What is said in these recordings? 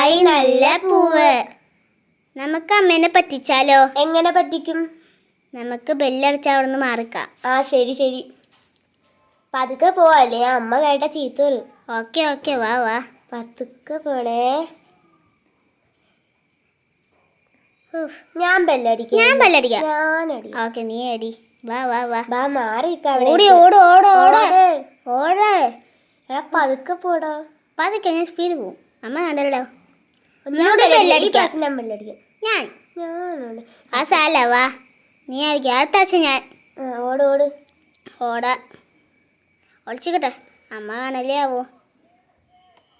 Hi നല്ല പൂവ്. നമുക്ക് അമ്മേനെ പറ്റിച്ചാലോ? എങ്ങനെ പറ്റിക്കും? നമുക്ക് ബെല്ലടിച്ചാൽ അവിടെ നിന്ന് മാറിക്കാം. ആ ശരി ശരി. പതുക്കെ പോവല്ലേ, അമ്മ കേട്ട ചീത്ത വരും. ഓക്കെ ഓക്കെ, വാ വാ. പതുക്കെ പോണേ. ഞാൻ ബെല്ലടിക്കാം. ഓക്കെ, നീ അടി. വാ വാ വാ. വാ മാറി. ഓടി ഓട് ഓട് ഓട് ഓട്. പതുക്കെ പോടാ. പതുക്കെ, ഞാൻ സ്പീഡ് പോവും. അമ്മ കണ്ടല്ലോ. ഞാൻ ആ സാല വാ, നീ അടിക്ക. അടുത്ത ആഴ്ച ഞാൻ ഓട് ഓട് ഓടാ. ഒളിച്ചിക്കട്ടെ, അമ്മ കാണല്ലേ ആവോ.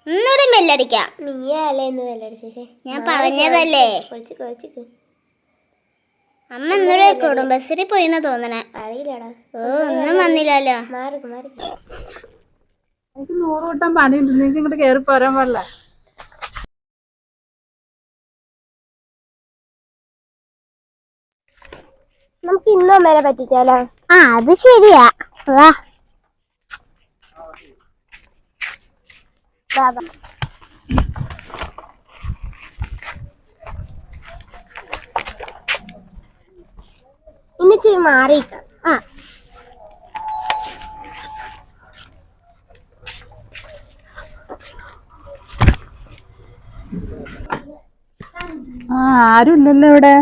ഒന്നുകൂടി ബെല്ലടിക്കാം. നീയല്ലേ എന്ന് ബെല്ലടിച്ചേ? ഞാൻ പറഞ്ഞതല്ലേ. അമ്മ ഇന്നലെ കുടുംബശ്രീ പോയിന്നാ തോന്നണേ. അറിയില്ലടാ. ഒന്നും വന്നില്ലല്ലോ. എനിക്ക് 100 വട്ടം പണിയുണ്ട്, നിങ്ങൾക്ക് ഇങ്ങോട്ട് കയറി പോരാൻ പാടില്ല. നമുക്ക് ഇന്നും അമ്മേനെ പറ്റിച്ചാലോ? അത് ശരിയാ. വാ. ഇന്നിച്ചിരി മാറിയിക്കാം. ആരും ഇല്ലല്ലോ ഇവിടെ.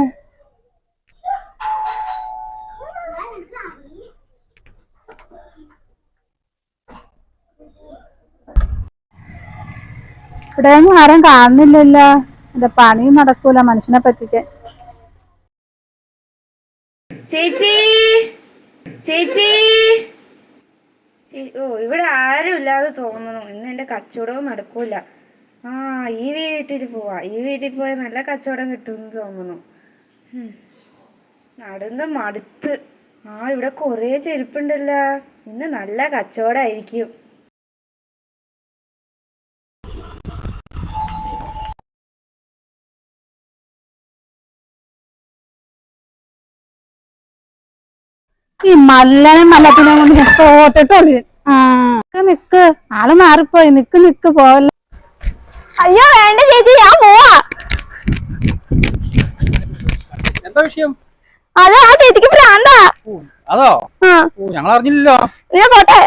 ഇവിടെ ഒന്നും ആരും കാണുന്നില്ലല്ലോ. എന്റെ പണി നടക്കൂല മനുഷ്യനെ പറ്റിക്കാൻ. ചേച്ചി ചേച്ചി, ഓ ഇവിടെ ആരും ഇല്ലാതെ തോന്നുന്നു. ഇന്ന് എന്റെ കച്ചവടവും നടക്കൂല. ഈ വീട്ടിൽ പോവാ. ഈ വീട്ടിൽ പോയാൽ നല്ല കച്ചവടം കിട്ടുമെന്ന് തോന്നുന്നു. നടന്ന് മടുത്ത്. ഇവിടെ കുറേ ചെരുപ്പുണ്ടല്ലോ. ഇന്ന് നല്ല കച്ചവടമായിരിക്കും. ഈ മല്ലത്തിനെ കൊണ്ട് തോട്ടിട്ടൊളി. നിക്ക്, ആള് മാറിപ്പോയി. നിക്ക് പോവല്ല. അയ്യോ വേണ്ട ചേച്ചി, ഞാൻ പോവാ. എന്താ വിഷയം? അതോ ആ ചേച്ചിക്ക് ഭ്രാന്താ. അതോ ഞങ്ങൾ അറിഞ്ഞില്ലല്ലോ. ഞാൻ പോട്ടെ.